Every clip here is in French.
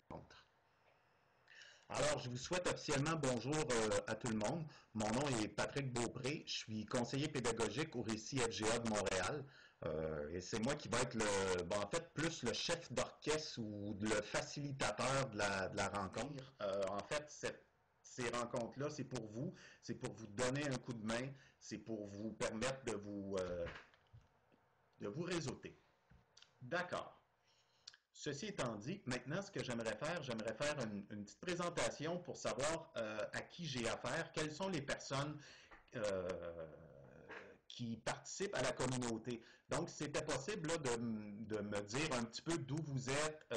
contre. Alors, je vous souhaite officiellement bonjour à tout le monde. Mon nom est Patrick Beaupré. Je suis conseiller pédagogique au Récit FGA de Montréal. Et c'est moi qui va être en fait, plus le chef d'orchestre ou le facilitateur de la rencontre. En fait, ces rencontres-là, c'est pour vous donner un coup de main, c'est pour vous permettre de vous réseauter. D'accord. Ceci étant dit, maintenant, ce que j'aimerais faire une petite présentation pour savoir à qui j'ai affaire, quelles sont les personnes euh, qui participent à la communauté. Donc, si c'était possible là, de me dire un petit peu d'où vous êtes,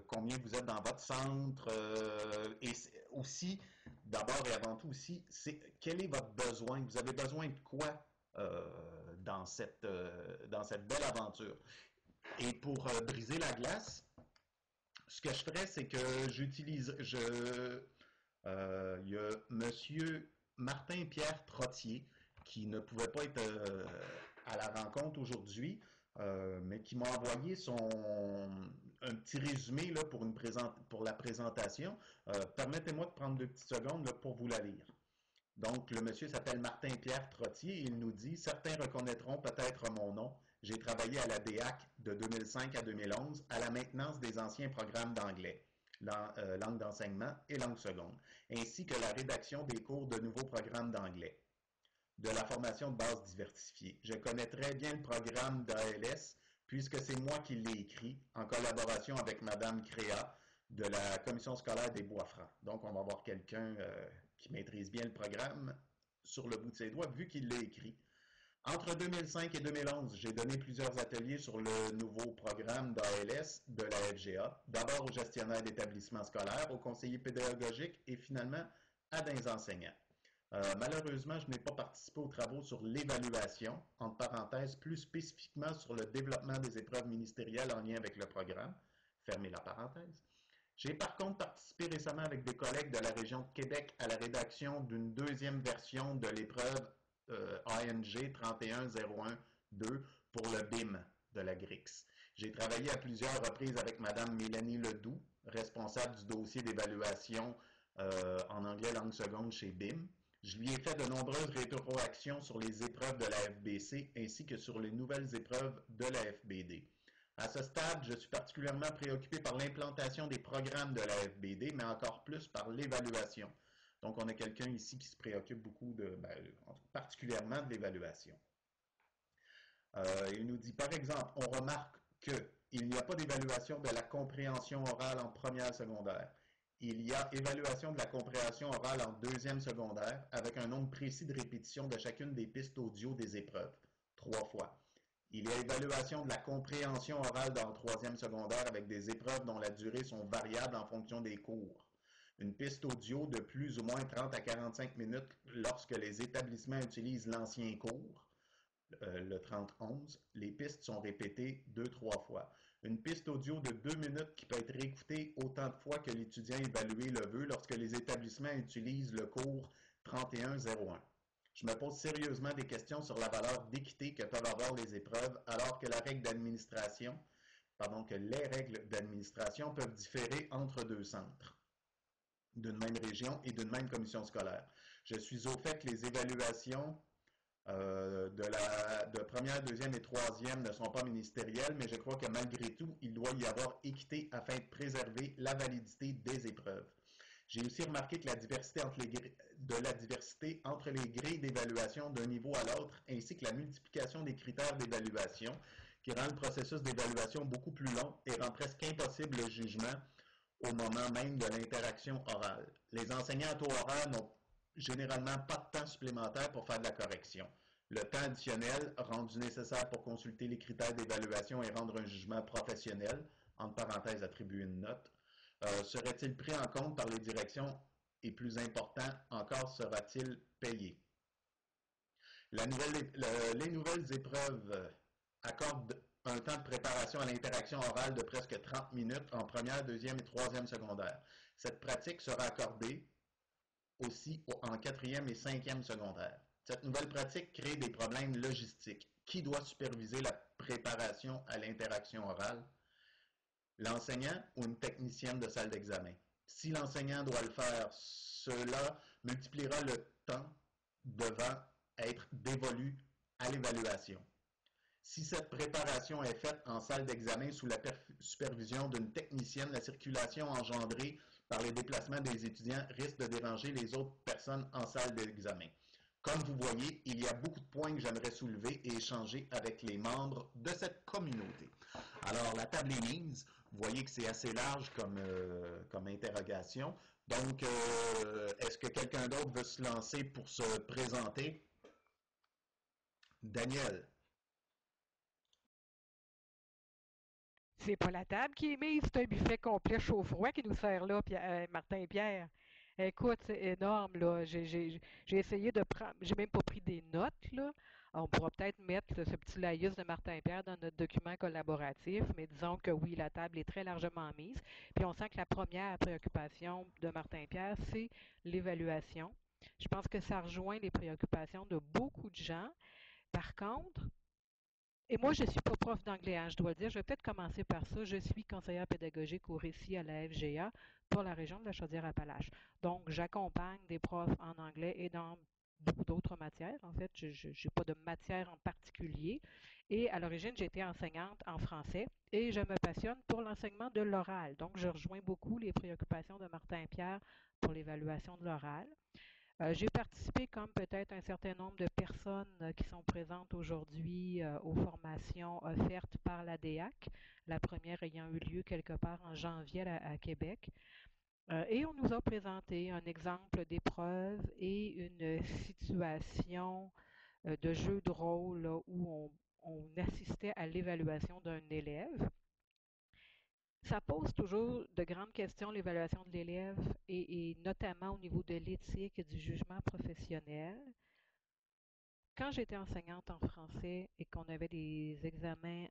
combien vous êtes dans votre centre, et aussi, d'abord et avant tout aussi, quel est votre besoin? Vous avez besoin de quoi dans cette belle aventure? Et pour briser la glace, ce que je ferais, c'est que il y a Monsieur Martin-Pierre Trottier qui ne pouvait pas être à la rencontre aujourd'hui, mais qui m'a envoyé un petit résumé là, pour la présentation. Permettez-moi de prendre 2 petites secondes là, pour vous la lire. Donc, le monsieur s'appelle Martin-Pierre Trottier et il nous dit « Certains reconnaîtront peut-être mon nom. J'ai travaillé à la DEAC de 2005 à 2011 à la maintenance des anciens programmes d'anglais, langue d'enseignement et langue seconde, ainsi que la rédaction des cours de nouveaux programmes d'anglais, de la formation de base diversifiée. Je connais très bien le programme d'ALS puisque c'est moi qui l'ai écrit en collaboration avec Madame Créa de la commission scolaire des Bois-Francs. Donc, on va avoir quelqu'un qui maîtrise bien le programme sur le bout de ses doigts, vu qu'il l'a écrit. Entre 2005 et 2011, j'ai donné plusieurs ateliers sur le nouveau programme d'ALS de la FGA, d'abord aux gestionnaires d'établissements scolaires, aux conseillers pédagogiques et finalement à des enseignants. Malheureusement, je n'ai pas participé aux travaux sur l'évaluation, entre parenthèses, plus spécifiquement sur le développement des épreuves ministérielles en lien avec le programme, fermez la parenthèse. J'ai par contre participé récemment avec des collègues de la région de Québec à la rédaction d'une deuxième version de l'épreuve ANG 31012 pour le BIM de la GRIX. J'ai travaillé à plusieurs reprises avec Mme Mélanie Ledoux, responsable du dossier d'évaluation en anglais langue seconde chez BIM. Je lui ai fait de nombreuses rétroactions sur les épreuves de la FBC ainsi que sur les nouvelles épreuves de la FBD. À ce stade, je suis particulièrement préoccupé par l'implantation des programmes de la FBD, mais encore plus par l'évaluation. Donc, on a quelqu'un ici qui se préoccupe beaucoup particulièrement de l'évaluation. Il nous dit, par exemple, on remarque qu'il n'y a pas d'évaluation de la compréhension orale en première secondaire. Il y a évaluation de la compréhension orale en deuxième secondaire avec un nombre précis de répétitions de chacune des pistes audio des épreuves, 3 fois. Il y a évaluation de la compréhension orale dans le troisième secondaire avec des épreuves dont la durée sont variables en fonction des cours. Une piste audio de plus ou moins 30 à 45 minutes lorsque les établissements utilisent l'ancien cours. Le 30-11, les pistes sont répétées 2-3 fois. Une piste audio de 2 minutes qui peut être réécoutée autant de fois que l'étudiant évalué le veut lorsque les établissements utilisent le cours 3101. Je me pose sérieusement des questions sur la valeur d'équité que peuvent avoir les épreuves alors que que les règles d'administration peuvent différer entre deux centres d'une même région et d'une même commission scolaire. Je suis au fait que les évaluations de première, deuxième et troisième ne sont pas ministérielles, mais je crois que malgré tout, il doit y avoir équité afin de préserver la validité des épreuves. J'ai aussi remarqué que la diversité entre les grilles d'évaluation d'un niveau à l'autre, ainsi que la multiplication des critères d'évaluation, qui rend le processus d'évaluation beaucoup plus long et rend presque impossible le jugement au moment même de l'interaction orale. Les enseignants à taux horaire n'ont généralement pas de temps supplémentaire pour faire de la correction. Le temps additionnel, rendu nécessaire pour consulter les critères d'évaluation et rendre un jugement professionnel, entre parenthèses attribuer une note, serait-il pris en compte par les directions et plus important, encore sera-t-il payé? Les nouvelles épreuves accordent un temps de préparation à l'interaction orale de presque 30 minutes en première, deuxième et troisième secondaire. Cette pratique sera accordée aussi en quatrième et cinquième secondaire. Cette nouvelle pratique crée des problèmes logistiques. Qui doit superviser la préparation à l'interaction orale? l'enseignant ou une technicienne de salle d'examen. Si l'enseignant doit le faire, cela multipliera le temps devant être dévolu à l'évaluation. Si cette préparation est faite en salle d'examen sous la supervision d'une technicienne, la circulation engendrée par les déplacements des étudiants risque de déranger les autres personnes en salle d'examen. Comme vous voyez, il y a beaucoup de points que j'aimerais soulever et échanger avec les membres de cette communauté. Alors, la table est mise. Vous voyez que c'est assez large comme interrogation. Donc, est-ce que quelqu'un d'autre veut se lancer pour se présenter? Daniel. C'est pas la table qui est mise, c'est un buffet complet chaud-froid qui nous sert là, Martin et Pierre. Écoute, c'est énorme, là. J'ai essayé de prendre, j'ai même pas pris des notes, là. On pourra peut-être mettre ce petit laïus de Martin et Pierre dans notre document collaboratif, mais disons que oui, la table est très largement mise. Puis on sent que la première préoccupation de Martin et Pierre, c'est l'évaluation. Je pense que ça rejoint les préoccupations de beaucoup de gens. Par contre, et moi, je ne suis pas prof d'anglais, hein, je dois le dire. Je vais peut-être commencer par ça. Je suis conseillère pédagogique au récit à la FGA pour la région de la Chaudière-Appalaches. Donc, j'accompagne des profs en anglais et dans beaucoup d'autres matières. En fait, je n'ai pas de matière en particulier. Et à l'origine, j'ai été enseignante en français et je me passionne pour l'enseignement de l'oral. Donc, je rejoins beaucoup les préoccupations de Martin Pierre pour l'évaluation de l'oral. J'ai participé, comme peut-être un certain nombre de personnes qui sont présentes aujourd'hui, aux formations offertes par la DEAC, la première ayant eu lieu quelque part en janvier à Québec. Et on nous a présenté un exemple d'épreuve et une situation de jeu de rôle là, où on assistait à l'évaluation d'un élève. Ça pose toujours de grandes questions, l'évaluation de l'élève, et notamment au niveau de l'éthique et du jugement professionnel. Quand j'étais enseignante en français et qu'on avait des examens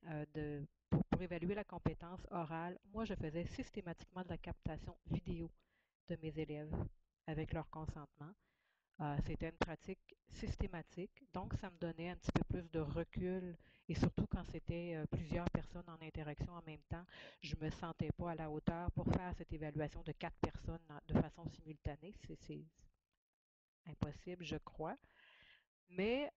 pour évaluer la compétence orale, moi, je faisais systématiquement de la captation vidéo de mes élèves avec leur consentement. C'était une pratique systématique, donc ça me donnait un petit peu plus de recul et surtout quand c'était plusieurs personnes en interaction en même temps, je me sentais pas à la hauteur pour faire cette évaluation de 4 personnes de façon simultanée. C'est impossible, je crois. Mais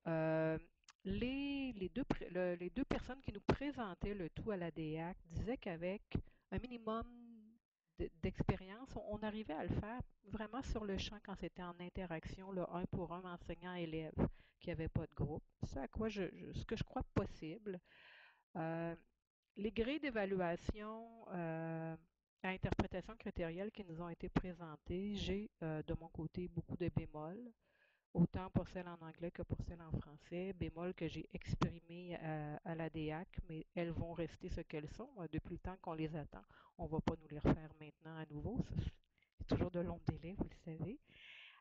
les deux personnes qui nous présentaient le tout à la DEAC disaient qu'avec un minimum d'expérience, on arrivait à le faire vraiment sur le champ quand c'était en interaction, là, un pour un, enseignant-élève, qui n'avait pas de groupe. C'est à quoi ce que je crois possible. Euh, les grilles d'évaluation à interprétation critérielle qui nous ont été présentées, j'ai de mon côté beaucoup de bémols autant pour celle en anglais que pour celle en français, bémol que j'ai exprimé à la DEAC, mais elles vont rester ce qu'elles sont depuis le temps qu'on les attend. On ne va pas nous les refaire maintenant à nouveau. C'est toujours de longs délais, vous le savez.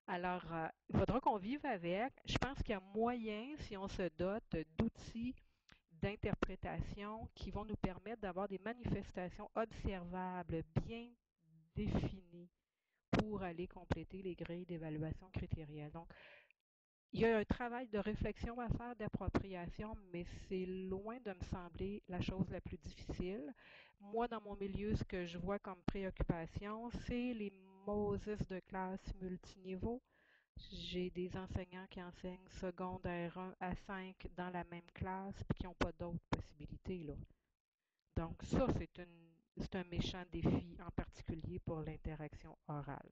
Alors, il faudra qu'on vive avec. Je pense qu'il y a moyen, si on se dote d'outils d'interprétation qui vont nous permettre d'avoir des manifestations observables, bien définies pour aller compléter les grilles d'évaluation critérielle. Donc, il y a un travail de réflexion à faire, d'appropriation, mais c'est loin de me sembler la chose la plus difficile. Moi, dans mon milieu, ce que je vois comme préoccupation, c'est les Moses de classe multiniveau. J'ai des enseignants qui enseignent secondaire 1 à 5 dans la même classe puis qui n'ont pas d'autres possibilités, là. Donc ça, c'est un méchant défi, en particulier pour l'interaction orale.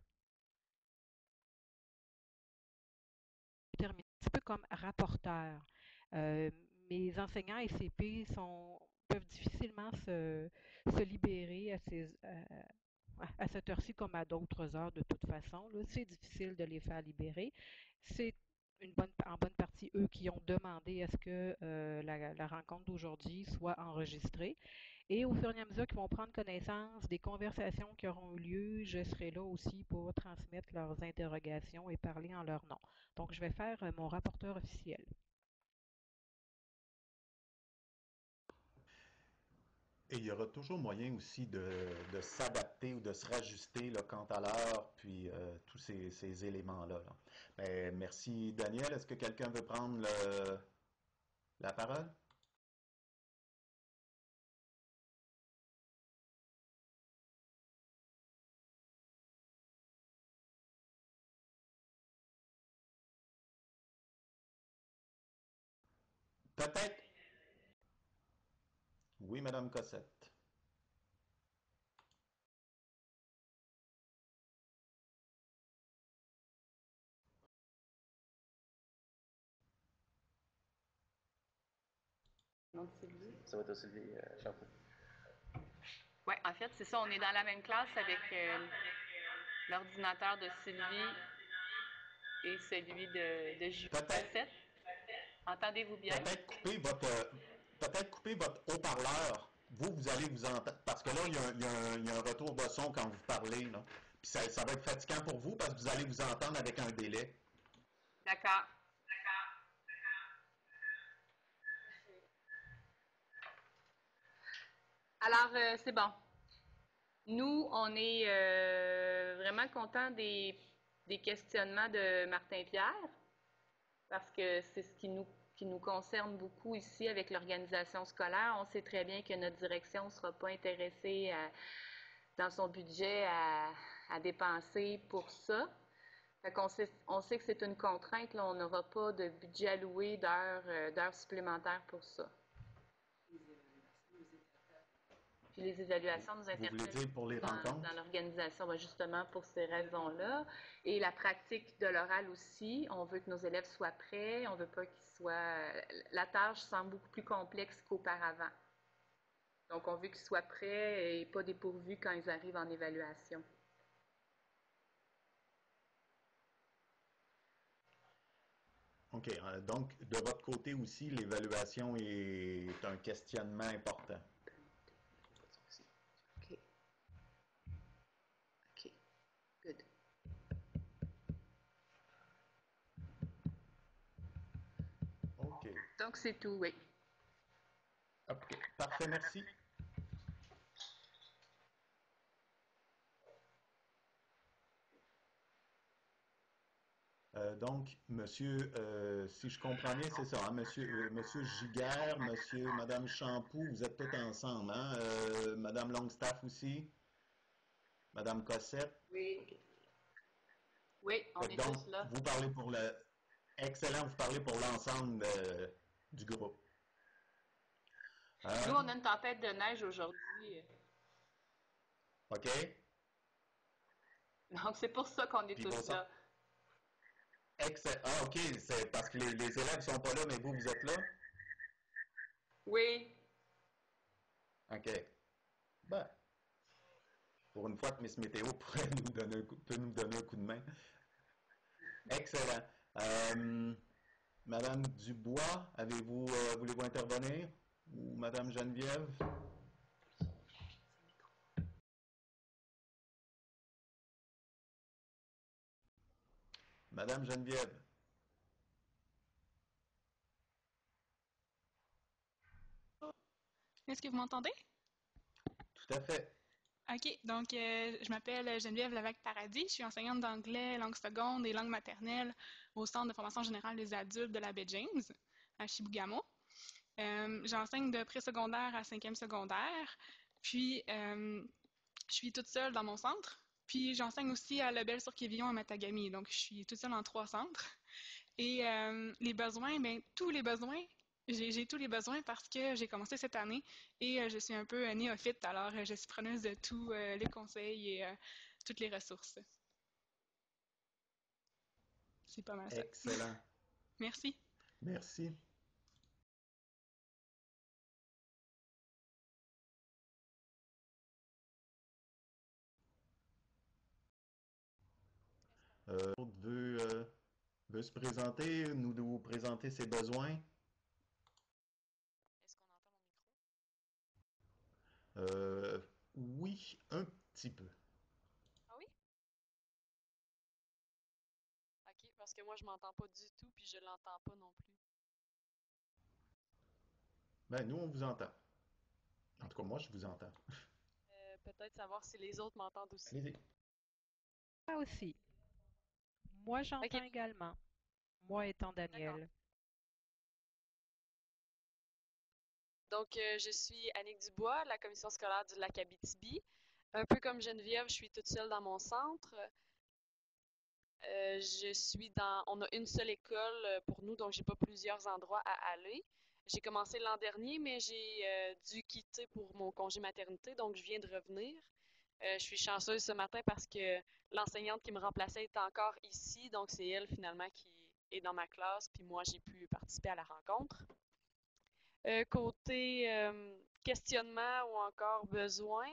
Je termine un petit peu comme rapporteur. Euh, Mes enseignants SCP peuvent difficilement se libérer à cette heure-ci comme à d'autres heures de toute façon. Là. C'est difficile de les faire libérer. C'est en bonne partie eux qui ont demandé à ce que la rencontre d'aujourd'hui soit enregistrée. Et au fur et à mesure qu'ils vont prendre connaissance des conversations qui auront eu lieu, je serai là aussi pour transmettre leurs interrogations et parler en leur nom. Donc, je vais faire mon rapporteur officiel. Et il y aura toujours moyen aussi de s'adapter ou de se rajuster là, quant à l'heure, puis tous ces éléments-là. Là. Ben, merci Daniel. Est-ce que quelqu'un veut prendre la parole? Peut-être. Oui, Madame Cossette. Non, Sylvie. Ça va être Sylvie Champoux. Oui, en fait, c'est ça. On est dans la même classe avec l'ordinateur de Sylvie et celui de Julie Peut-être, 7. Entendez-vous bien? peut-être couper votre haut-parleur. Vous allez vous entendre. Parce que là, il y a un retour de son quand vous parlez, là. Puis ça va être fatigant pour vous parce que vous allez vous entendre avec un délai. D'accord. Alors, c'est bon. Nous, on est vraiment contents des questionnements de Martin Pierre parce que c'est ce qui nous concerne beaucoup ici avec l'organisation scolaire. On sait très bien que notre direction ne sera pas intéressée dans son budget à dépenser pour ça. Fait qu'on sait, on sait que c'est une contrainte, là, on n'aura pas de budget alloué d'heures supplémentaires pour ça. Puis les évaluations nous Vous voulez interpellent dire pour les rencontres? dans l'organisation, ben justement pour ces raisons-là. Et la pratique de l'oral aussi, on veut que nos élèves soient prêts, on veut pas qu'ils soient... La tâche semble beaucoup plus complexe qu'auparavant. Donc, on veut qu'ils soient prêts et pas dépourvus quand ils arrivent en évaluation. OK. Donc, de votre côté aussi, l'évaluation est un questionnement important. OK. OK. Good. OK. Donc, c'est tout, oui. OK. Parfait, merci. Donc, monsieur, si je comprends bien, c'est ça, hein, monsieur Giguère, madame Champoux, vous êtes tous ensemble, hein? Madame Longstaff aussi, madame Cossette. Oui. Oui, on est Donc, tous là. vous parlez pour le... Excellent, vous parlez pour l'ensemble du groupe. Nous, on a une tempête de neige aujourd'hui. OK? Donc, c'est pour ça qu'on est Puis tous là. Excellent. Ah, OK, c'est parce que les élèves sont pas là, mais vous êtes là? Oui. OK. Ben, pour une fois que Miss Météo pourrait peut nous donner un coup de main. Excellent. Madame Dubois, voulez-vous intervenir? Ou Madame Geneviève? Madame Geneviève. Est-ce que vous m'entendez? Tout à fait. OK, donc je m'appelle Geneviève Lévesque-Paradis, je suis enseignante d'anglais, langue seconde et langue maternelle au Centre de formation générale des adultes de la baie James, à Chibougamau. J'enseigne de préscolaire à 5e secondaire, puis je suis toute seule dans mon centre, puis j'enseigne aussi à Lebel-sur-Quévillon à Matagami, donc je suis toute seule en 3 centres. Et les besoins, bien, tous les besoins, j'ai tous les besoins parce que j'ai commencé cette année et je suis un peu néophyte, alors je suis preneuse de tous les conseils et toutes les ressources. C'est pas mal ça. Excellent. Merci. Merci. L'autre veut se présenter, nous présenter ses besoins. Est-ce qu'on entend mon micro? Oui, un petit peu. Ah oui? Ok, parce que moi je m'entends pas du tout, puis je l'entends pas non plus. Ben, nous, on vous entend. En tout cas, moi, je vous entends. Peut-être savoir si les autres m'entendent aussi. Allez-y. Moi aussi. Moi, j'entends Ok, également. Moi étant d'accord. Daniel. Donc, je suis Annick Dubois, de la commission scolaire du lac Abitibi. Un peu comme Geneviève, je suis toute seule dans mon centre. On a une seule école pour nous, donc j'ai pas plusieurs endroits à aller. J'ai commencé l'an dernier, mais j'ai dû quitter pour mon congé maternité, donc je viens de revenir. Je suis chanceuse ce matin parce que l'enseignante qui me remplaçait est encore ici, donc c'est elle finalement qui est dans ma classe, puis moi j'ai pu participer à la rencontre. Côté questionnement ou encore besoin,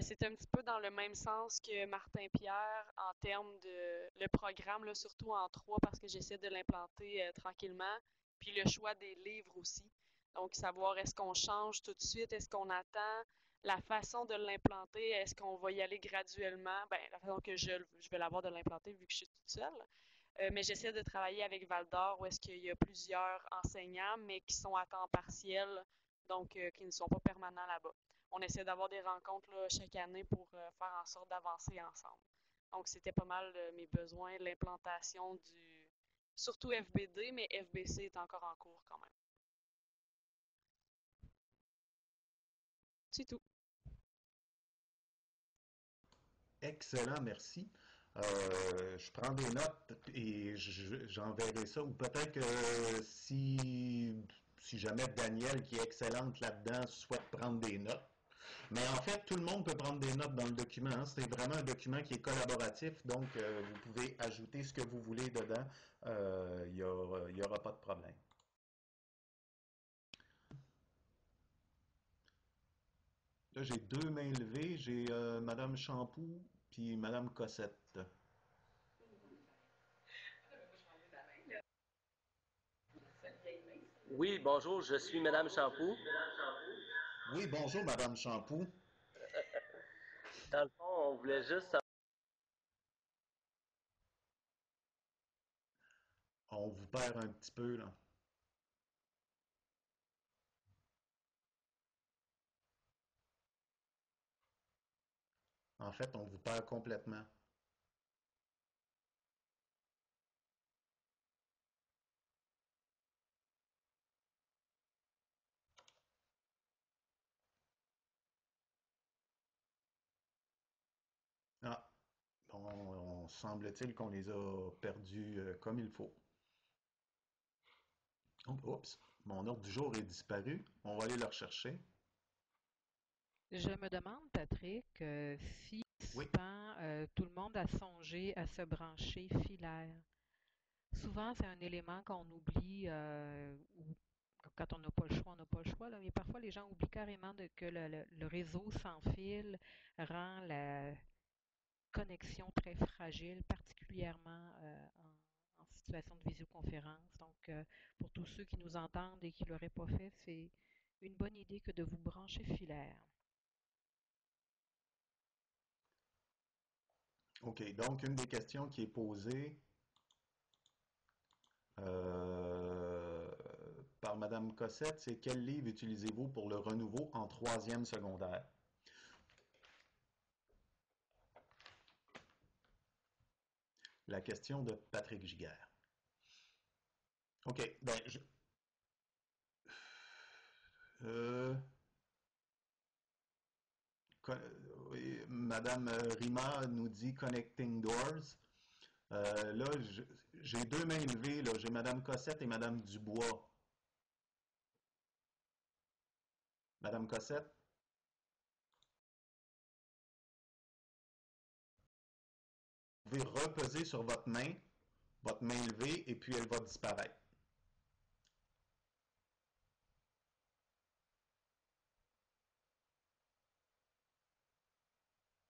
c'est un petit peu dans le même sens que Martin Pierre en termes de le programme, là, surtout en 3 parce que j'essaie de l'implanter tranquillement, puis le choix des livres aussi. Donc, savoir est-ce qu'on change tout de suite, est-ce qu'on attend, la façon de l'implanter, est-ce qu'on va y aller graduellement, ben, la façon que je vais l'avoir de l'implanter vu que je suis toute seule. Mais j'essaie de travailler avec Val d'Or où est-ce qu'il y a plusieurs enseignants, mais qui sont à temps partiel, donc qui ne sont pas permanents là-bas. On essaie d'avoir des rencontres là, chaque année pour faire en sorte d'avancer ensemble. Donc, c'était pas mal mes besoins, l'implantation du surtout FBD, mais FBC est encore en cours quand même. C'est tout. Excellent, merci. Je prends des notes et j'enverrai ça. Ou peut-être que si jamais Danielle, qui est excellente là-dedans, souhaite prendre des notes. Mais en fait, tout le monde peut prendre des notes dans le document, hein. C'est vraiment un document qui est collaboratif, donc vous pouvez ajouter ce que vous voulez dedans. Il y aura pas de problème. Là, j'ai deux mains levées. J'ai Madame Champoux puis Madame Cossette. Oui, bonjour, je suis Madame Champoux. Oui, bonjour, Madame Champoux. Dans le fond, on voulait juste On vous perd un petit peu, là. En fait, on vous perd complètement. Ah, bon, on semble-t-il qu'on les a perdus comme il faut. Oh, oups, mon ordre du jour est disparu. On va aller le rechercher. Je me demande, Patrick, si Oui. souvent tout le monde a songé à se brancher filaire. Souvent, c'est un élément qu'on oublie ou quand on n'a pas le choix, on n'a pas le choix, là, mais parfois les gens oublient carrément que le réseau sans fil rend la connexion très fragile, particulièrement en situation de visioconférence. Donc, pour tous ceux qui nous entendent et qui ne l'auraient pas fait, c'est une bonne idée que de vous brancher filaire. OK, donc une des questions qui est posée euh, par Madame Cossette, c'est quel livre utilisez-vous pour le renouveau en troisième secondaire? La question de Patrick Giguère. OK, ben, euh, Madame Rima nous dit Connecting Doors. Là, j'ai deux mains levées, là. J'ai Madame Cossette et Madame Dubois. Madame Cossette? Vous pouvez repeser sur votre main levée, et puis elle va disparaître.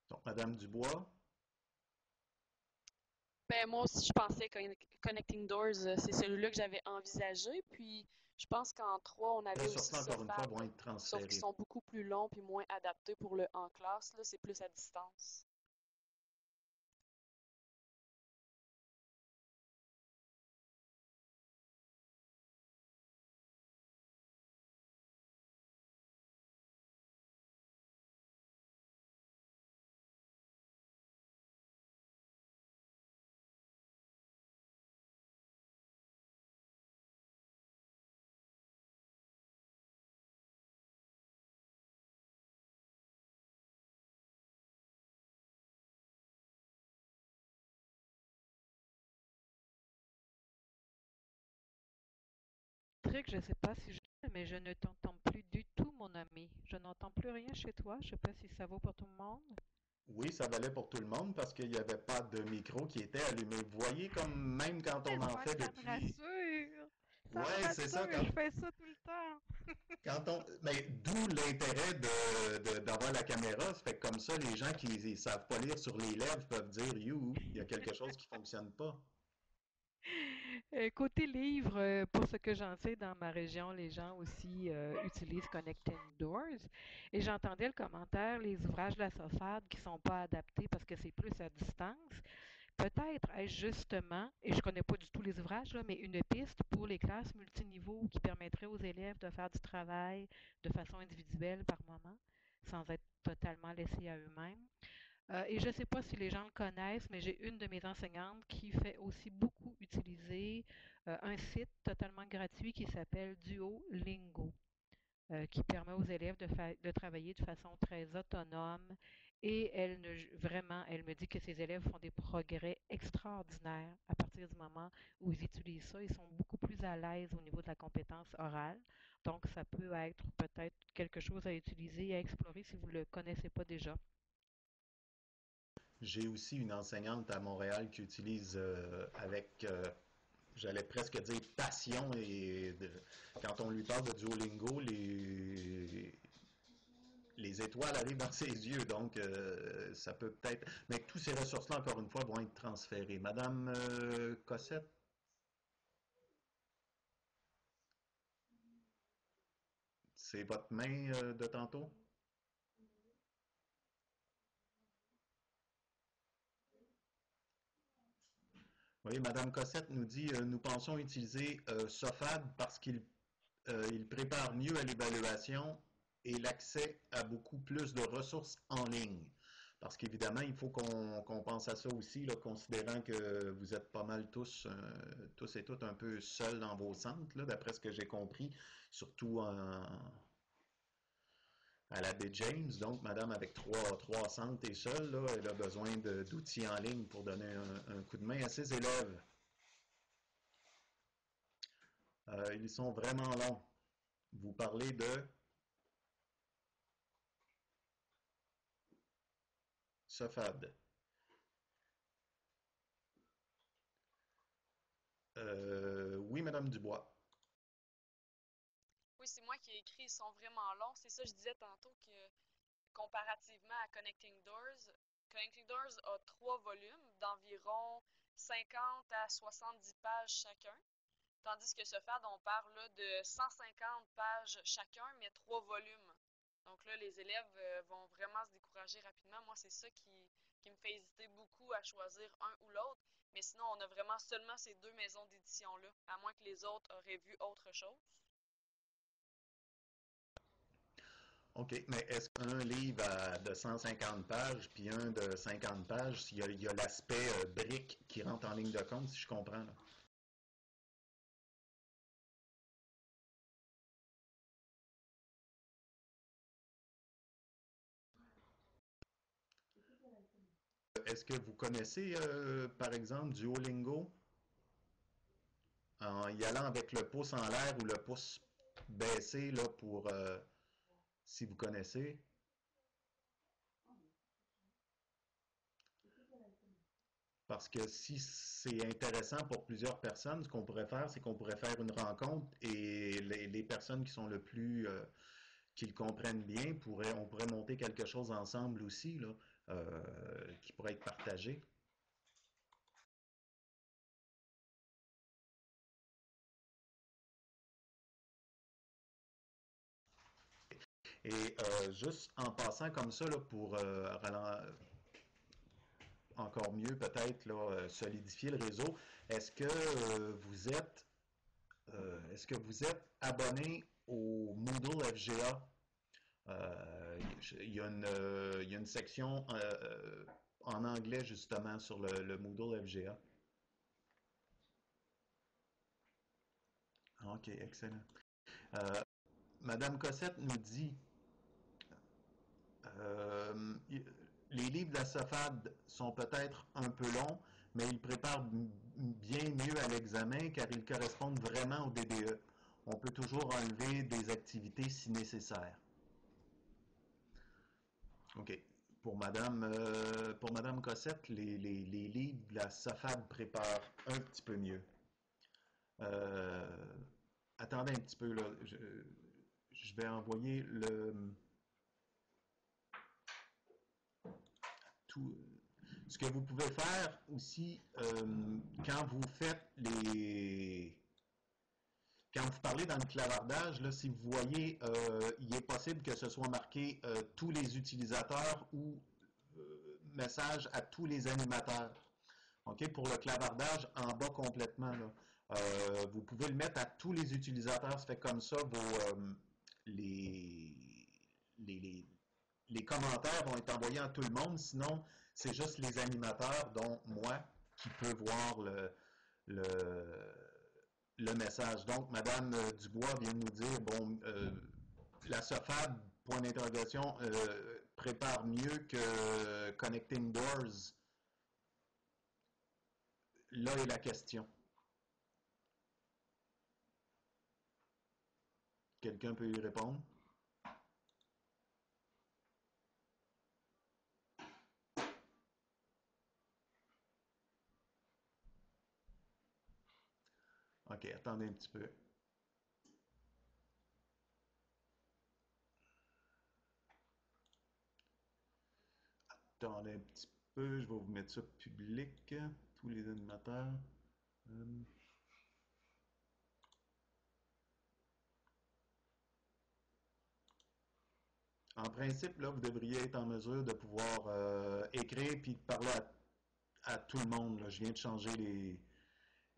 Donc, Madame Dubois, Ben, moi aussi, je pensais que Connecting Doors, c'est celui-là que j'avais envisagé. Puis, je pense qu'en 3 on les avait aussi ressources, encore une fois, Sophab, vont être sauf qu'ils transférées. sont beaucoup plus longs puis moins adaptés pour le en classe. Là, c'est plus à distance. Patrick, je sais pas si mais je ne t'entends plus du tout, mon ami. Je n'entends plus rien chez toi. Je sais pas si ça vaut pour tout le monde. Oui, ça valait pour tout le monde parce qu'il n'y avait pas de micro qui était allumé. Vous voyez, comme même quand on en fait Ça me depuis... rassure. Ça me Ouais, c'est ça, rassure. Je fais ça tout le temps. quand on... Mais d'où l'intérêt d'avoir la caméra. Ça fait que comme ça, les gens qui ne savent pas lire sur les lèvres peuvent dire, you, il y a quelque chose qui fonctionne pas. Côté livre, pour ce que j'en sais, dans ma région, les gens aussi utilisent Connecting Doors. Et j'entendais le commentaire, les ouvrages de la SOFAD qui sont pas adaptés parce que c'est plus à distance. Peut-être est-ce justement, et je connais pas du tout les ouvrages, là, mais une piste pour les classes multiniveaux qui permettrait aux élèves de faire du travail de façon individuelle par moment, sans être totalement laissés à eux-mêmes. Et je ne sais pas si les gens le connaissent, mais j'ai une de mes enseignantes qui fait aussi beaucoup utiliser un site totalement gratuit qui s'appelle Duolingo, qui permet aux élèves de travailler de façon très autonome. Et vraiment, elle me dit que ses élèves font des progrès extraordinaires à partir du moment où ils utilisent ça. Ils sont beaucoup plus à l'aise au niveau de la compétence orale. Donc, ça peut être peut-être quelque chose à utiliser et à explorer si vous ne le connaissez pas déjà. J'ai aussi une enseignante à Montréal qui utilise avec, j'allais presque dire passion, quand on lui parle de Duolingo, les étoiles arrivent dans ses yeux, donc ça peut peut-être... Mais tous ces ressources-là, encore une fois, vont être transférées. Madame Cossette? C'est votre main de tantôt? Oui, Madame Cossette nous dit, nous pensons utiliser SOFAD parce qu'il prépare mieux à l'évaluation et l'accès à beaucoup plus de ressources en ligne. Parce qu'évidemment, il faut qu'on pense à ça aussi, là, considérant que vous êtes pas mal tous et toutes un peu seuls dans vos centres, d'après ce que j'ai compris, surtout à la baie James. Donc, madame, avec trois centres et seule, là, elle a besoin d'outils en ligne pour donner un coup de main à ses élèves. Ils sont vraiment longs. Vous parlez de SOFAD. Oui, Madame Dubois. Oui, c'est moi qui ai écrit, ils sont vraiment longs. C'est ça, je disais tantôt que comparativement à Connecting Doors a 3 volumes d'environ 50 à 70 pages chacun. Tandis que SOFAD, on parle là, de 150 pages chacun, mais 3 volumes. Donc là, les élèves vont vraiment se décourager rapidement. Moi, c'est ça qui me fait hésiter beaucoup à choisir un ou l'autre. Mais sinon, on a vraiment seulement ces 2 maisons d'édition-là, à moins que les autres auraient vu autre chose. OK, mais est-ce qu'un livre de 150 pages puis un de 50 pages, il y a l'aspect brique qui rentre en ligne de compte, si je comprends, là? Est-ce que vous connaissez, par exemple, Duolingo, en y allant avec le pouce en l'air ou le pouce baissé, là, pour, si vous connaissez? Parce que si c'est intéressant pour plusieurs personnes, ce qu'on pourrait faire, c'est qu'on pourrait faire une rencontre et les personnes qui sont le plus, qui le comprennent bien, on pourrait monter quelque chose ensemble aussi, là, qui pourrait être partagé. Et juste en passant comme ça, là, pour encore mieux peut-être là, solidifier le réseau, est-ce que vous êtes abonné au Moodle FGA? Il y a une section en anglais justement sur le Moodle FGA. OK, excellent. Euh, Madame Cossette nous dit euh, les livres de la SOFAD sont peut-être un peu longs, mais ils préparent bien mieux à l'examen car ils correspondent vraiment au DDE. on peut toujours enlever des activités si nécessaire. OK. Pour Madame Cossette, les livres, la SOFAD prépare un petit peu mieux. Attendez un petit peu, là. Je vais envoyer tout. Ce que vous pouvez faire aussi, quand vous faites quand vous parlez dans le clavardage, là, si vous voyez, il est possible que ce soit marqué tous les utilisateurs ou message à tous les animateurs. OK? Pour le clavardage, en bas complètement, là. Vous pouvez le mettre à tous les utilisateurs. Ça fait comme ça, les commentaires vont être envoyés à tout le monde. Sinon, c'est juste les animateurs, dont moi, qui peut voir le message. Donc, Madame Dubois vient de nous dire, bon, la SOFAD, point d'interrogation, prépare mieux que Connecting Doors. Là est la question. Quelqu'un peut y répondre? OK, attendez un petit peu. Attendez un petit peu, je vais vous mettre ça public, tous les animateurs. En principe, là, vous devriez être en mesure de pouvoir écrire puis de parler à tout le monde, là. Je viens de changer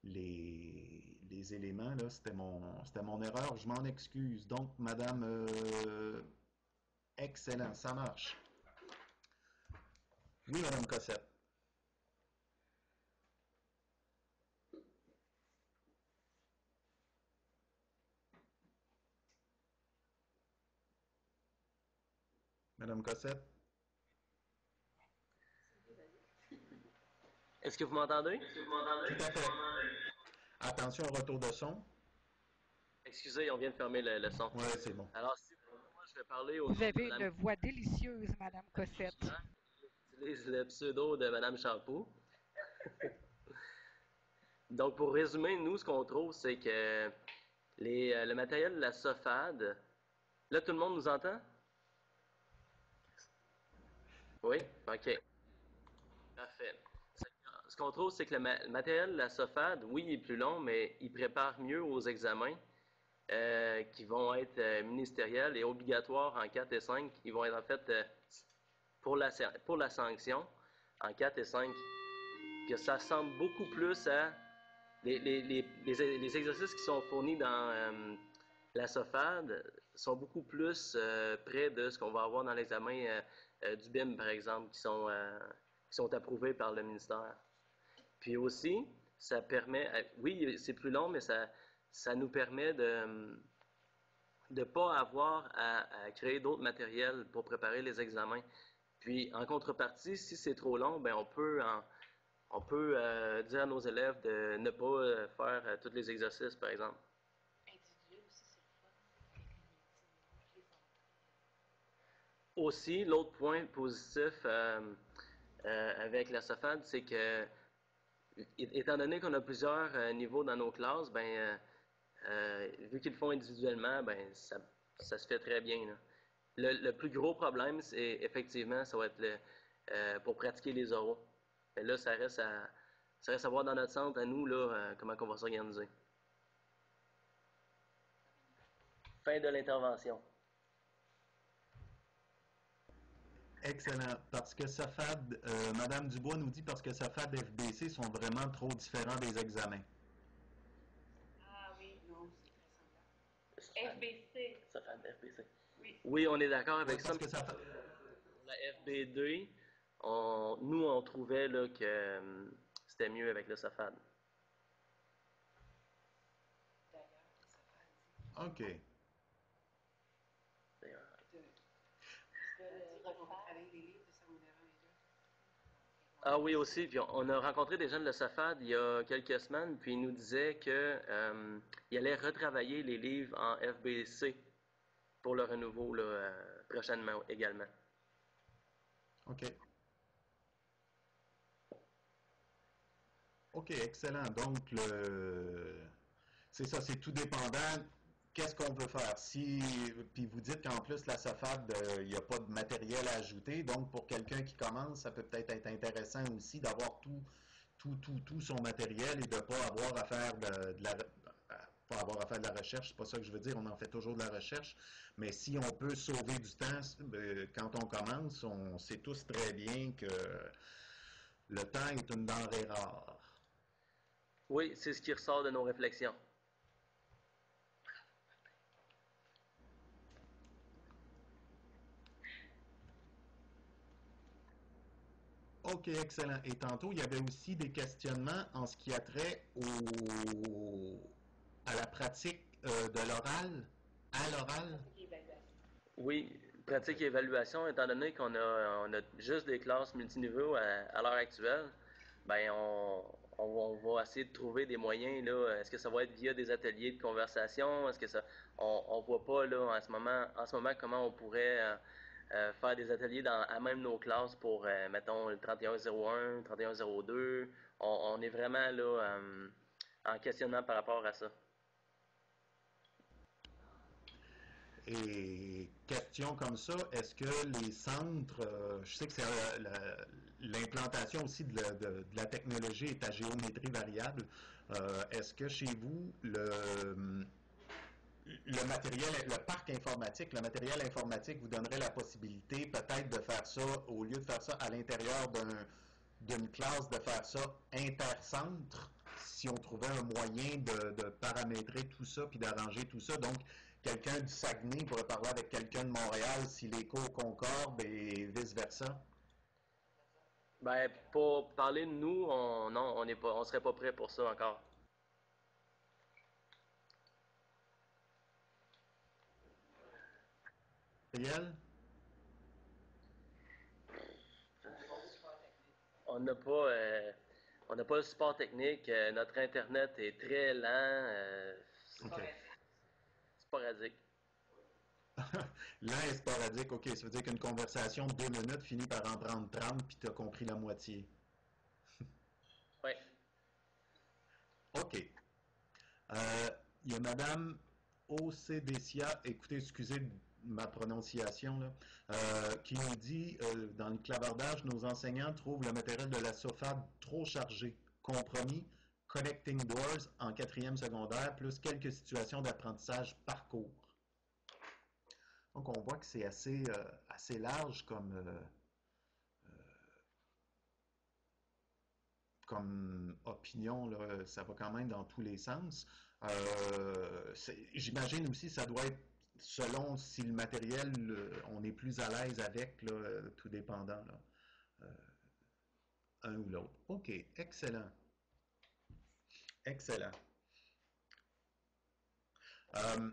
les éléments, là. C'était mon erreur, je m'en excuse. Donc, Madame, excellent, ça marche. Oui, Madame Cossette. Madame Cossette. Est-ce que vous m'entendez? Tout à fait. Attention au retour de son. Excusez, on vient de fermer le son. Oui, c'est bon. Alors, si moi, je vais parler au Vous nom de avez une Mme voix délicieuse, Madame Cossette. J'utilise le pseudo de Mme Champoux. Donc, pour résumer, nous, ce qu'on trouve, c'est que le matériel de la SOFAD... Là, tout le monde nous entend? Oui? OK. Parfait. Ce qu'on trouve, c'est que le matériel de la SOFAD, oui, il est plus long, mais il prépare mieux aux examens qui vont être ministériels et obligatoires en 4 et 5. Ils vont être en fait pour la sanction en 4 et 5. Que ça ressemble beaucoup plus à les exercices qui sont fournis dans la SOFAD sont beaucoup plus près de ce qu'on va avoir dans l'examen du BIM, par exemple, qui sont approuvés par le ministère. Puis aussi, ça permet, oui, c'est plus long, mais ça nous permet de ne pas avoir à créer d'autres matériels pour préparer les examens. Puis, en contrepartie, si c'est trop long, ben on peut dire à nos élèves de ne pas faire tous les exercices, par exemple. Aussi, l'autre point positif avec la SOFAD, c'est que, étant donné qu'on a plusieurs niveaux dans nos classes, vu qu'ils le font individuellement, ça se fait très bien, là. Le plus gros problème, c'est effectivement, ça va être pour pratiquer les oraux. Mais là, ça reste à voir dans notre centre, à nous, là, comment on va s'organiser. Fin de l'intervention. Excellent. Parce que SOFAD, Madame Dubois nous dit parce que SOFAD et FBC sont vraiment trop différents des examens. Ah oui, non, c'est très sympa. FBC. SOFAD, FBC. Oui. Oui, on est d'accord avec Oui, ça. parce que ça fait... La FB2, nous, on trouvait là, que c'était mieux avec le SOFAD. OK. Ah oui, aussi. Puis on a rencontré des gens de la SAFAD il y a quelques semaines, puis ils nous disaient que ils allaient retravailler les livres en FBC pour le renouveau là, prochainement également. OK. OK, excellent. Donc, c'est ça, c'est tout dépendant. Qu'est-ce qu'on veut faire? Si, puis vous dites qu'en plus, la SAFAD, il n'y a pas de matériel à ajouter. Donc, pour quelqu'un qui commence, ça peut peut-être être intéressant aussi d'avoir tout son matériel et de ne pas avoir à faire pas avoir à faire de la recherche. C'est pas ça que je veux dire. On en fait toujours de la recherche. Mais si on peut sauver du temps quand on commence, on sait tous très bien que le temps est une denrée rare. Oui, c'est ce qui ressort de nos réflexions. OK, excellent. Et tantôt, il y avait aussi des questionnements en ce qui a trait à la pratique de l'oral, à l'oral. Oui, pratique et évaluation, étant donné on a juste des classes multiniveaux à l'heure actuelle, ben on va essayer de trouver des moyens là. Est-ce que ça va être via des ateliers de conversation? Est-ce que ça, on voit pas là en ce moment comment on pourrait faire des ateliers à même nos classes pour mettons le 3101, 3102. On est vraiment là en questionnement par rapport à ça. Et question comme ça, est-ce que les centres, je sais que c'est l'implantation aussi de la technologie est à géométrie variable. Est-ce que chez vous, le matériel, le parc informatique, le matériel informatique vous donnerait la possibilité peut-être de faire ça, au lieu de faire ça à l'intérieur d'une classe, de faire ça intercentre, si on trouvait un moyen de paramétrer tout ça puis d'arranger tout ça. Donc, quelqu'un du Saguenay pourrait parler avec quelqu'un de Montréal si les cours concordent et vice-versa. Ben, pour parler de nous, non, on serait pas prêt pour ça encore. Réel? On n'a pas, on n'a pas le support technique. Notre internet est très lent, OK. sporadique. Lent et sporadique, OK. Ça veut dire qu'une conversation de 2 minutes finit par en prendre 30 puis tu as compris la moitié. Oui. OK. Il y a Madame Ocdecia, écoutez, excusez ma prononciation, là, qui nous dit dans le clavardage, nos enseignants trouvent le matériel de la SOFAD trop chargé. Compromis, Connecting Doors en 4e secondaire, plus quelques situations d'apprentissage parcours. Donc, on voit que c'est assez large comme opinion, là, ça va quand même dans tous les sens. J'imagine aussi ça doit être selon si le matériel, on est plus à l'aise avec, là, tout dépendant, là, un ou l'autre. OK, excellent. Excellent. Euh,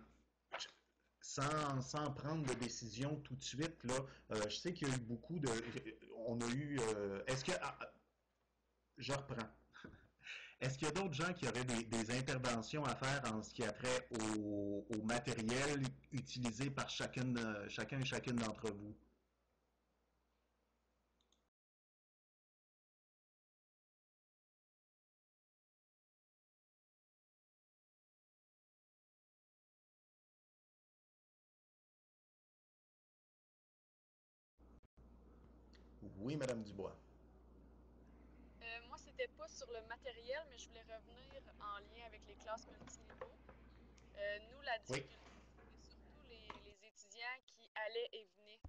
sans prendre de décision tout de suite, là, je sais qu'il y a eu beaucoup de... On a eu... est-ce que... je reprends. Est-ce qu'il y a d'autres gens qui auraient des interventions à faire en ce qui a trait au matériel utilisé par chacun et chacune d'entre vous? Oui, Madame Dubois. Moi, c'était pas sur le matériel, mais je voulais revenir en lien avec les classes multiniveaux. Nous, la Oui. difficulté, c'était surtout les étudiants qui allaient et venaient.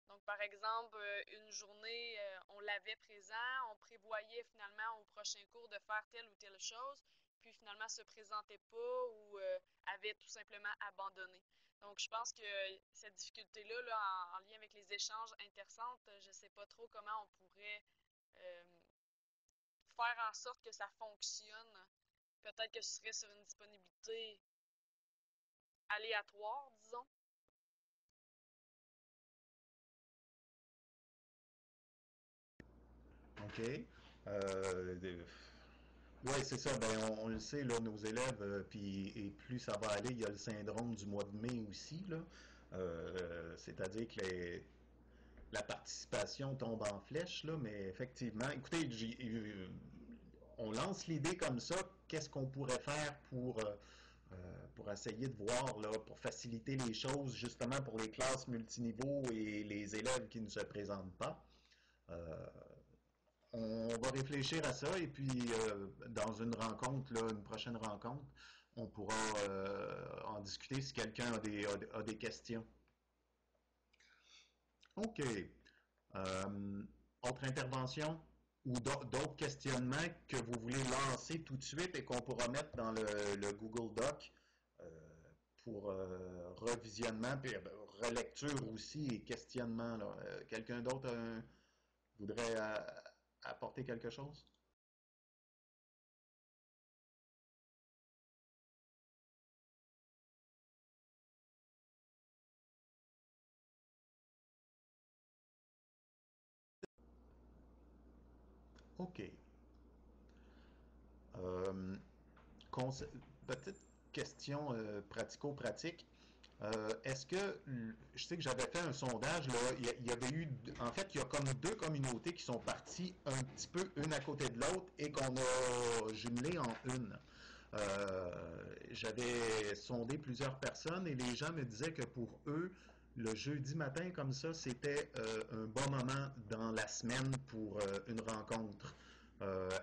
Donc, par exemple, une journée, on l'avait présent, on prévoyait finalement au prochain cours de faire telle ou telle chose, puis finalement se présentait pas ou avait tout simplement abandonné. Donc, je pense que cette difficulté-là, là, en lien avec les échanges intercentres, je ne sais pas trop comment on pourrait euh, faire en sorte que ça fonctionne. Peut-être que ce serait sur une disponibilité aléatoire, disons. Donc, OK. Oui, c'est ça. Ben, on le sait, là, nos élèves, puis et plus ça va aller, il y a le syndrome du mois de mai aussi, là. C'est-à-dire que la participation tombe en flèche, là, mais effectivement, écoutez, on lance l'idée comme ça, qu'est-ce qu'on pourrait faire pour essayer de voir, là, pour faciliter les choses, justement pour les classes multiniveaux et les élèves qui ne se présentent pas. Euh, on va réfléchir à ça et puis dans une rencontre, là, une prochaine rencontre, on pourra en discuter si quelqu'un a des questions. OK. Autre intervention ou d'autres questionnements que vous voulez lancer tout de suite et qu'on pourra mettre dans le Google Doc euh, pour revisionnement, puis relecture aussi et questionnement. Quelqu'un d'autre voudrait apporter quelque chose? OK. Euh, Petite question pratico-pratique. Est-ce que, je sais que j'avais fait un sondage, là, il y avait eu, en fait, il y a comme deux communautés qui sont parties un petit peu une à côté de l'autre et qu'on a jumelées en une. J'avais sondé plusieurs personnes et les gens me disaient que pour eux, le jeudi matin comme ça, c'était un bon moment dans la semaine pour une rencontre.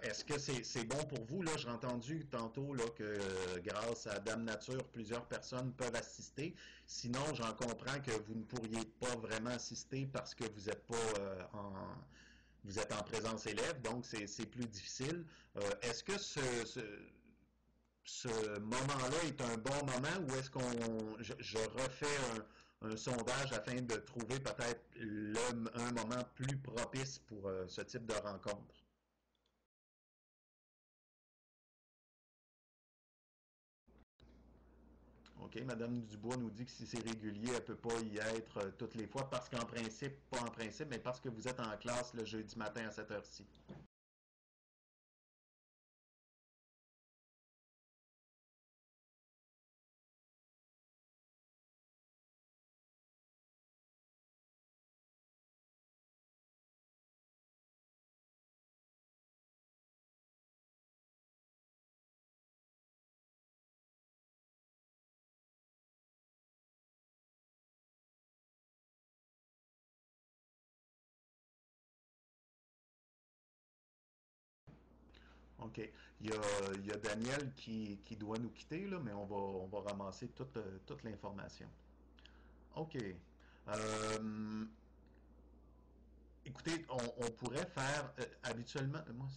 Est-ce que c'est bon pour vous? Là, j'ai entendu tantôt là, que grâce à Dame Nature, plusieurs personnes peuvent assister. Sinon, j'en comprends que vous ne pourriez pas vraiment assister parce que vous n'êtes pas vous êtes en présence élève, donc c'est plus difficile. Est-ce que ce moment-là est un bon moment ou est-ce je refais un sondage afin de trouver peut-être un moment plus propice pour ce type de rencontre? OK, Madame Dubois nous dit que si c'est régulier, elle ne peut pas y être toutes les fois parce qu'en principe, pas en principe, mais parce que vous êtes en classe le jeudi matin à cette heure-ci. OK. Il y a Daniel qui doit nous quitter, là, mais on va ramasser toute l'information. OK. Euh, Écoutez, on pourrait faire habituellement. Moi,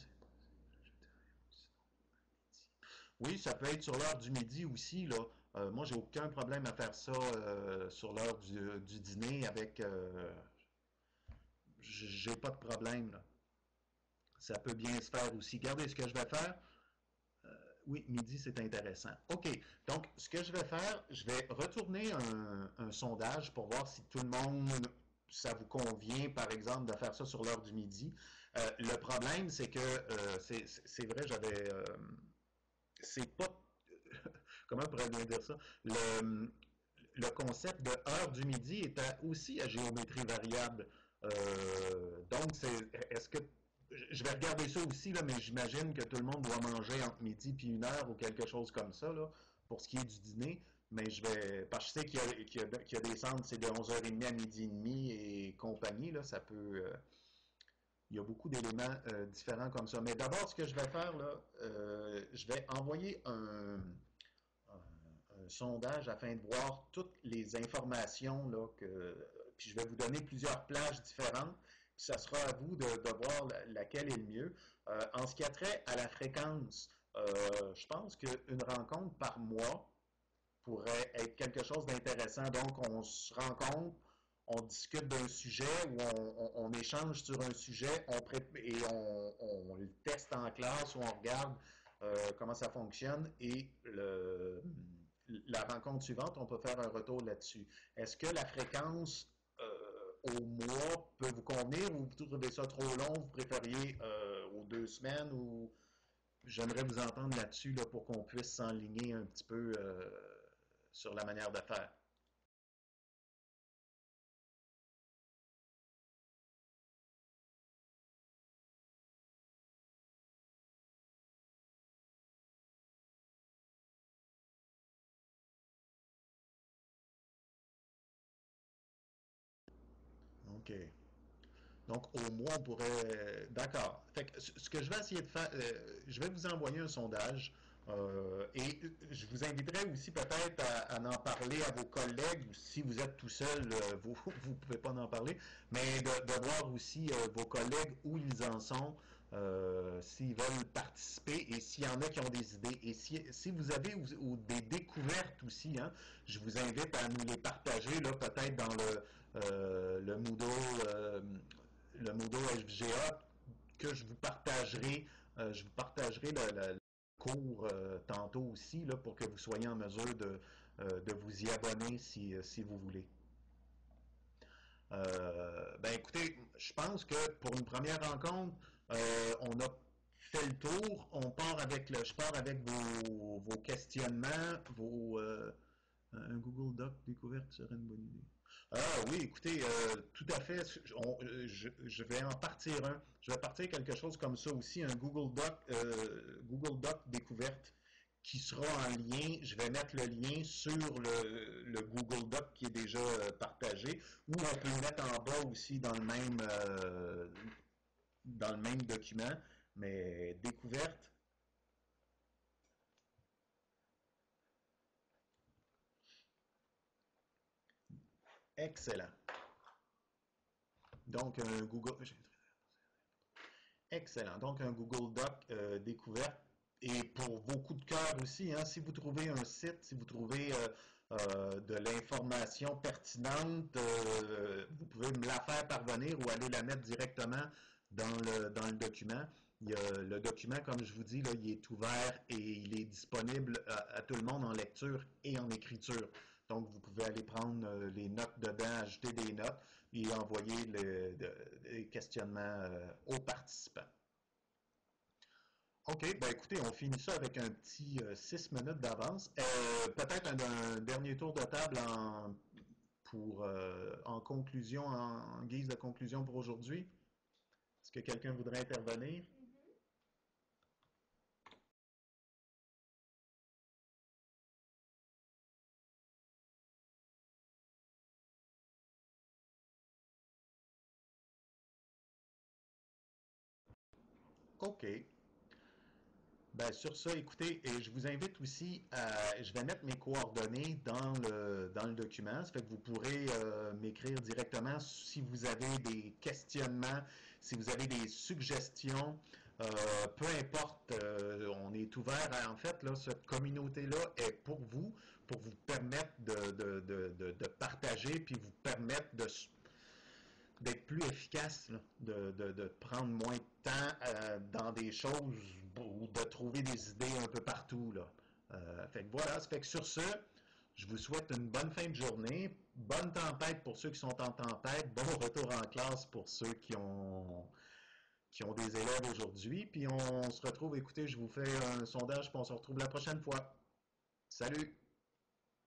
oui, ça peut être sur l'heure du midi aussi, là. Moi, j'ai aucun problème à faire ça sur l'heure du dîner avec. J'ai pas de problème, là. Ça peut bien se faire aussi. Regardez ce que je vais faire. Oui, midi, c'est intéressant. OK. Donc, ce que je vais faire, je vais retourner un sondage pour voir si tout le monde, ça vous convient, par exemple, de faire ça sur l'heure du midi. Le problème, c'est que c'est vrai, c'est pas, comment on pourrait bien dire ça? Le concept de heure du midi est aussi à géométrie variable. Donc, est-ce que je vais regarder ça aussi, là, mais j'imagine que tout le monde doit manger entre midi et une heure ou quelque chose comme ça, là, pour ce qui est du dîner. Mais je vais. Parce que je sais qu'il y a des centres, c'est de 11h30 à midi et demi et compagnie, là, ça peut. Il y a beaucoup d'éléments différents comme ça. Mais d'abord, ce que je vais faire, là, je vais envoyer un sondage afin de voir toutes les informations là, puis je vais vous donner plusieurs plages différentes. Puis ça sera à vous de voir laquelle est le mieux. En ce qui a trait à la fréquence, je pense qu'une rencontre par mois pourrait être quelque chose d'intéressant. Donc, on se rencontre, on discute d'un sujet ou on échange sur un sujet et on le teste en classe ou on regarde comment ça fonctionne et la rencontre suivante, on peut faire un retour là-dessus. Est-ce que la fréquence au mois peut vous convenir ou vous trouvez ça trop long, vous préfériez aux 2 semaines ou j'aimerais vous entendre là-dessus là, pour qu'on puisse s'enligner un petit peu sur la manière de faire. OK. Donc, au moins, on pourrait. D'accord. Fait que ce que je vais essayer de faire, je vais vous envoyer un sondage et je vous inviterai aussi peut-être à en parler à vos collègues, ou si vous êtes tout seul, vous ne pouvez pas en parler, mais de voir aussi vos collègues où ils en sont, s'ils veulent participer et s'il y en a qui ont des idées. Et si vous avez ou des découvertes aussi, hein, je vous invite à nous les partager, là, peut-être dans le Moodle. Le Moodle FGA que je vous partagerai le cours tantôt aussi là, pour que vous soyez en mesure de vous y abonner si vous voulez. Ben écoutez, je pense que pour une première rencontre, on a fait le tour. Je pars avec vos questionnements, un Google Doc découverte serait une bonne idée. Ah oui, écoutez, tout à fait. Je vais en partir un. Je vais partir quelque chose comme ça aussi, un Google Doc découverte qui sera en lien. Je vais mettre le lien sur le Google Doc qui est déjà partagé, ou on peut le mettre en bas aussi dans le même document, mais découverte. Excellent. Donc, un Google. Excellent. Donc, un Google Doc découverte. Et pour vos coups de cœur aussi, hein, si vous trouvez un site, si vous trouvez de l'information pertinente, vous pouvez me la faire parvenir ou aller la mettre directement dans le document. Le document, comme je vous dis, là, il est ouvert et il est disponible à tout le monde en lecture et en écriture. Donc, vous pouvez aller prendre les notes dedans, ajouter des notes et envoyer les questionnements aux participants. OK, ben écoutez, on finit ça avec un petit 6 minutes d'avance. Peut-être un dernier tour de table en conclusion, en guise de conclusion pour aujourd'hui. Est-ce que quelqu'un voudrait intervenir? OK. Ben, sur ça, écoutez, et je vous invite aussi je vais mettre mes coordonnées dans le document, ça fait que vous pourrez m'écrire directement si vous avez des questionnements, si vous avez des suggestions, peu importe, on est ouvert en fait, là, cette communauté-là est pour vous permettre de partager, puis vous permettre d'être plus efficace, là, de prendre moins de temps dans des choses ou de trouver des idées un peu partout. Là. Fait que voilà, ça fait que sur ce, je vous souhaite une bonne fin de journée, bonne tempête pour ceux qui sont en tempête, bon retour en classe pour ceux qui ont des élèves aujourd'hui, puis on se retrouve, écoutez, je vous fais un sondage, puis on se retrouve la prochaine fois. Salut!